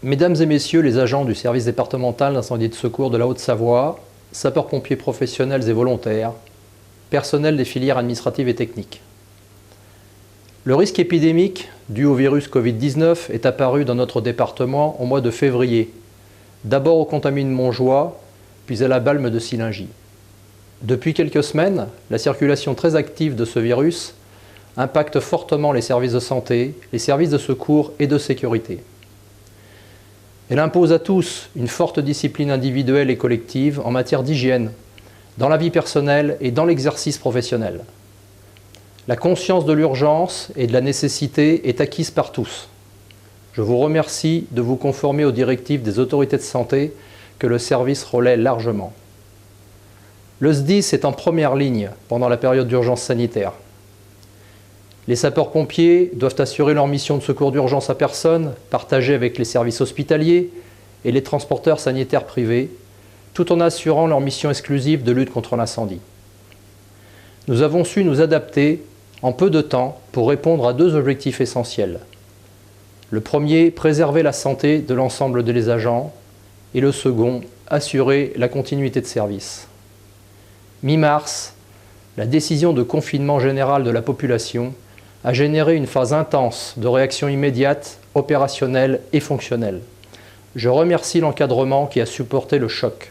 Mesdames et messieurs les agents du service départemental d'incendie et de secours de la Haute-Savoie, sapeurs-pompiers professionnels et volontaires, personnel des filières administratives et techniques. Le risque épidémique dû au virus Covid-19 est apparu dans notre département au mois de février, d'abord au Contamine Montjoie, puis à la Balme de Sillingy. Depuis quelques semaines, la circulation très active de ce virus impacte fortement les services de santé, les services de secours et de sécurité. Elle impose à tous une forte discipline individuelle et collective en matière d'hygiène, dans la vie personnelle et dans l'exercice professionnel. La conscience de l'urgence et de la nécessité est acquise par tous. Je vous remercie de vous conformer aux directives des autorités de santé que le service relaie largement. Le SDIS est en première ligne pendant la période d'urgence sanitaire. Les sapeurs-pompiers doivent assurer leur mission de secours d'urgence à personne, partagée avec les services hospitaliers et les transporteurs sanitaires privés, tout en assurant leur mission exclusive de lutte contre l'incendie. Nous avons su nous adapter en peu de temps pour répondre à deux objectifs essentiels. Le premier, préserver la santé de l'ensemble des agents, et le second, assurer la continuité de service. Mi-mars, la décision de confinement général de la population a généré une phase intense de réaction immédiate, opérationnelle et fonctionnelle. Je remercie l'encadrement qui a supporté le choc.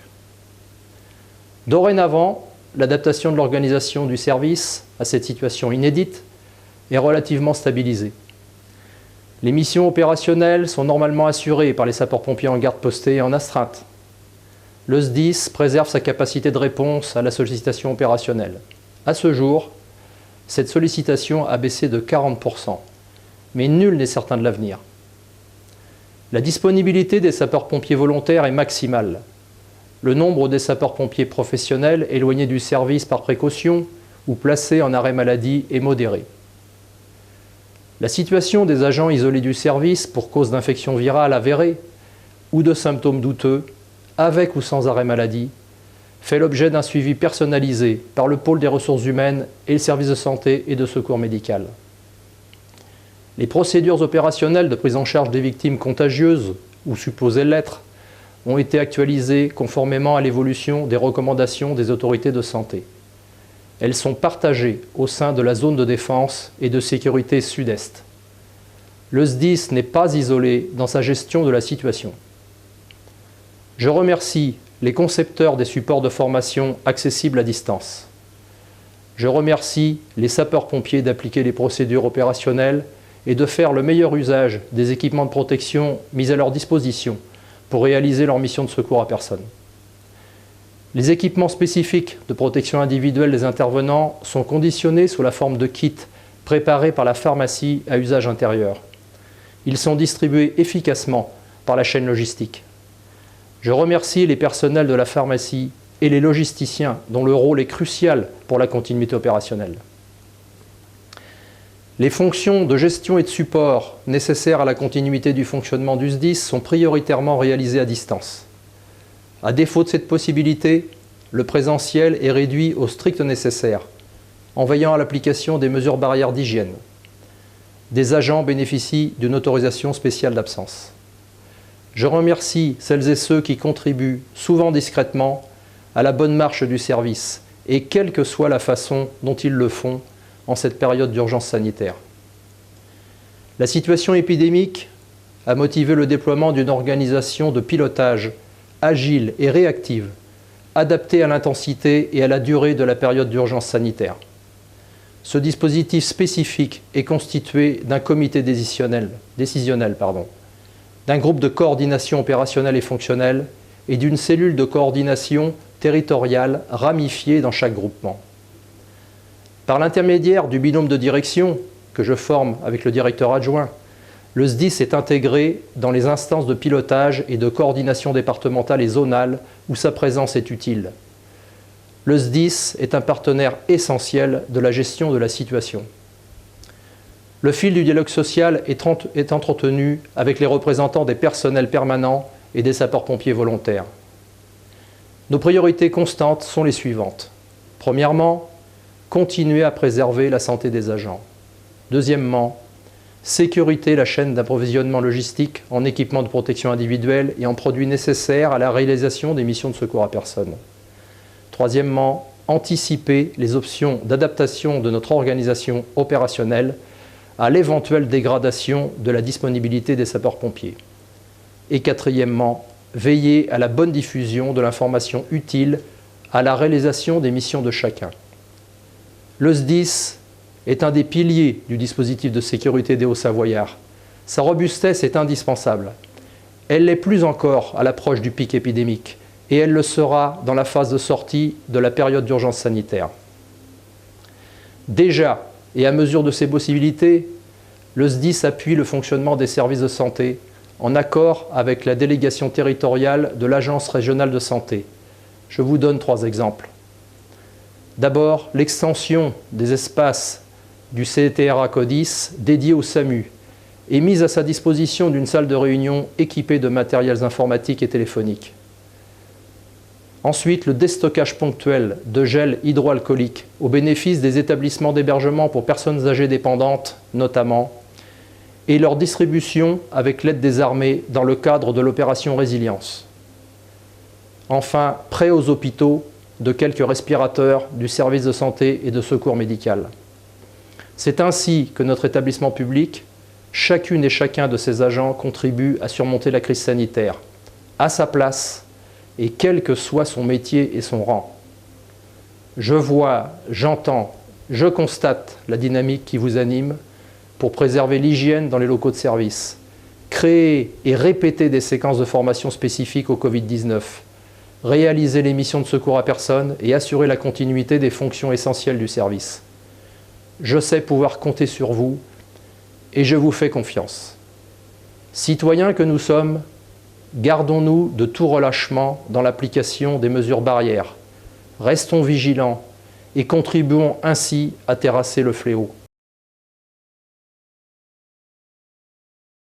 Dorénavant, l'adaptation de l'organisation du service à cette situation inédite est relativement stabilisée. Les missions opérationnelles sont normalement assurées par les sapeurs-pompiers en garde postée et en astreinte. Le SDIS préserve sa capacité de réponse à la sollicitation opérationnelle. À ce jour, cette sollicitation a baissé de 40%, mais nul n'est certain de l'avenir. La disponibilité des sapeurs-pompiers volontaires est maximale. Le nombre des sapeurs-pompiers professionnels éloignés du service par précaution ou placés en arrêt maladie est modéré. La situation des agents isolés du service pour cause d'infection virale avérée ou de symptômes douteux, avec ou sans arrêt maladie, fait l'objet d'un suivi personnalisé par le pôle des ressources humaines et le service de santé et de secours médical. Les procédures opérationnelles de prise en charge des victimes contagieuses ou supposées l'être ont été actualisées conformément à l'évolution des recommandations des autorités de santé. Elles sont partagées au sein de la zone de défense et de sécurité sud-est. Le SDIS n'est pas isolé dans sa gestion de la situation. Je remercie les concepteurs des supports de formation accessibles à distance. Je remercie les sapeurs-pompiers d'appliquer les procédures opérationnelles et de faire le meilleur usage des équipements de protection mis à leur disposition pour réaliser leur mission de secours à personne. Les équipements spécifiques de protection individuelle des intervenants sont conditionnés sous la forme de kits préparés par la pharmacie à usage intérieur. Ils sont distribués efficacement par la chaîne logistique. Je remercie les personnels de la pharmacie et les logisticiens dont le rôle est crucial pour la continuité opérationnelle. Les fonctions de gestion et de support nécessaires à la continuité du fonctionnement du SDIS sont prioritairement réalisées à distance. À défaut de cette possibilité, le présentiel est réduit au strict nécessaire, en veillant à l'application des mesures barrières d'hygiène. Des agents bénéficient d'une autorisation spéciale d'absence. Je remercie celles et ceux qui contribuent, souvent discrètement, à la bonne marche du service, et quelle que soit la façon dont ils le font en cette période d'urgence sanitaire. La situation épidémique a motivé le déploiement d'une organisation de pilotage agile et réactive, adaptée à l'intensité et à la durée de la période d'urgence sanitaire. Ce dispositif spécifique est constitué d'un comité décisionnel, d'un groupe de coordination opérationnelle et fonctionnelle et d'une cellule de coordination territoriale ramifiée dans chaque groupement. Par l'intermédiaire du binôme de direction que je forme avec le directeur adjoint, le SDIS est intégré dans les instances de pilotage et de coordination départementale et zonale où sa présence est utile. Le SDIS est un partenaire essentiel de la gestion de la situation. Le fil du dialogue social est entretenu avec les représentants des personnels permanents et des sapeurs-pompiers volontaires. Nos priorités constantes sont les suivantes. Premièrement, continuer à préserver la santé des agents. Deuxièmement, sécurité la chaîne d'approvisionnement logistique en équipements de protection individuelle et en produits nécessaires à la réalisation des missions de secours à personne. Troisièmement, anticiper les options d'adaptation de notre organisation opérationnelle à l'éventuelle dégradation de la disponibilité des sapeurs-pompiers. Et quatrièmement, veiller à la bonne diffusion de l'information utile à la réalisation des missions de chacun. Le SDIS est un des piliers du dispositif de sécurité des Hauts-Savoyards. Sa robustesse est indispensable. Elle l'est plus encore à l'approche du pic épidémique et elle le sera dans la phase de sortie de la période d'urgence sanitaire. Déjà, et à mesure de ses possibilités, le SDIS appuie le fonctionnement des services de santé en accord avec la délégation territoriale de l'Agence régionale de santé. Je vous donne 3 exemples. D'abord, l'extension des espaces du CTRA CODIS dédié au SAMU et mise à sa disposition d'une salle de réunion équipée de matériels informatiques et téléphoniques. Ensuite, le déstockage ponctuel de gel hydroalcoolique au bénéfice des établissements d'hébergement pour personnes âgées dépendantes notamment, et leur distribution avec l'aide des armées dans le cadre de l'opération Résilience. Enfin, prêt aux hôpitaux de quelques respirateurs du service de santé et de secours médical. C'est ainsi que notre établissement public, chacune et chacun de ses agents contribue à surmonter la crise sanitaire, à sa place et quel que soit son métier et son rang. Je vois, j'entends, je constate la dynamique qui vous anime pour préserver l'hygiène dans les locaux de service, créer et répéter des séquences de formation spécifiques au Covid-19, réaliser les missions de secours à personne et assurer la continuité des fonctions essentielles du service. Je sais pouvoir compter sur vous et je vous fais confiance. Citoyens que nous sommes, gardons-nous de tout relâchement dans l'application des mesures barrières. Restons vigilants et contribuons ainsi à terrasser le fléau.